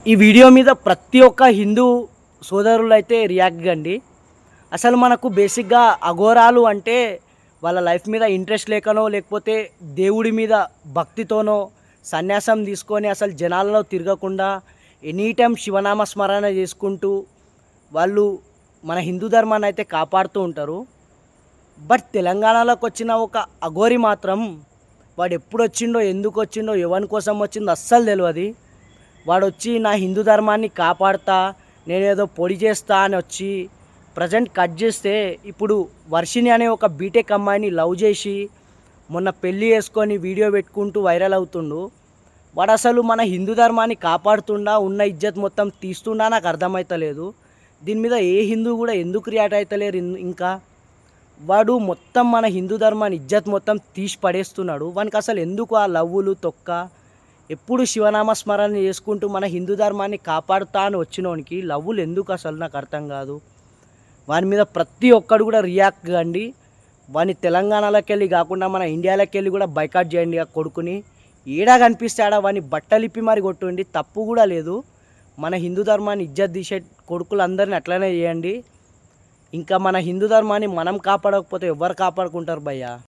ఈ వీడియో మీద ప్రతి ఒక్క హిందూ సోదరులైతే రియాక్ట్ కండి. అసలు మనకు బేసిక్‌గా అఘోరాలు అంటే వాళ్ళ లైఫ్ మీద ఇంట్రెస్ట్ లేకనో, లేకపోతే దేవుడి మీద భక్తితోనో సన్యాసం తీసుకొని అసలు జనాలలో తిరగకుండా ఎనీ టైమ్ శివనామ స్మరణ చేసుకుంటూ వాళ్ళు మన హిందూ ధర్మాన్ని అయితే కాపాడుతూ ఉంటారు. బట్ తెలంగాణలోకొచ్చిన ఒక అఘోరి మాత్రం వాడెప్పుడొచ్చిండో, ఎందుకొచ్చిండో, ఎవని కోసం వచ్చిందో అస్సలు తెలవది. వాడొచ్చి నా హిందూ ధర్మాన్ని కాపాడుతా, నేనేదో పొడి చేస్తా అని వచ్చి ప్రజెంట్ కట్ చేస్తే ఇప్పుడు వర్షిణి అనే ఒక బీటెక్ అమ్మాయిని లవ్ చేసి మొన్న పెళ్ళి చేసుకొని వీడియో పెట్టుకుంటూ వైరల్ అవుతుండు. వాడు అసలు మన హిందూ ధర్మాన్ని కాపాడుతుండా, ఉన్న ఇజ్జత్ మొత్తం తీస్తుండా నాకు అర్థమవుతలేదు. దీని మీద ఏ హిందూ కూడా ఎందుకు రియాక్ట్ అవుతలేరు ఇంకా. వాడు మొత్తం మన హిందూ ధర్మాన్ని ఇజ్జత్ మొత్తం తీసి పడేస్తున్నాడు. వానికి అసలు ఎందుకు ఆ లవ్వులు తొక్క. ఎప్పుడు శివనామ స్మరణ చేసుకుంటూ మన హిందూ ధర్మాన్ని కాపాడుతా అని వచ్చినోనికి లవ్వులు ఎందుకు అసలు నాకు అర్థం కాదు. వాని మీద ప్రతి ఒక్కడు కూడా రియాక్ట్ కండి. వాని తెలంగాణలోకి వెళ్ళి కాకుండా మన ఇండియాలోకి వెళ్ళి కూడా బైకాట్ చేయండి. ఆ కొడుకుని ఏడా కనిపిస్తాడా వాని బట్టలిప్పి మరి కొట్టుండి, తప్పు కూడా లేదు. మన హిందూ ధర్మాన్ని ఇజ్జత్ తీసే కొడుకులందరినీ అట్లనే చేయండి. ఇంకా మన హిందూ ధర్మాన్ని మనం కాపాడకపోతే ఎవరు కాపాడుకుంటారు భయ్యా.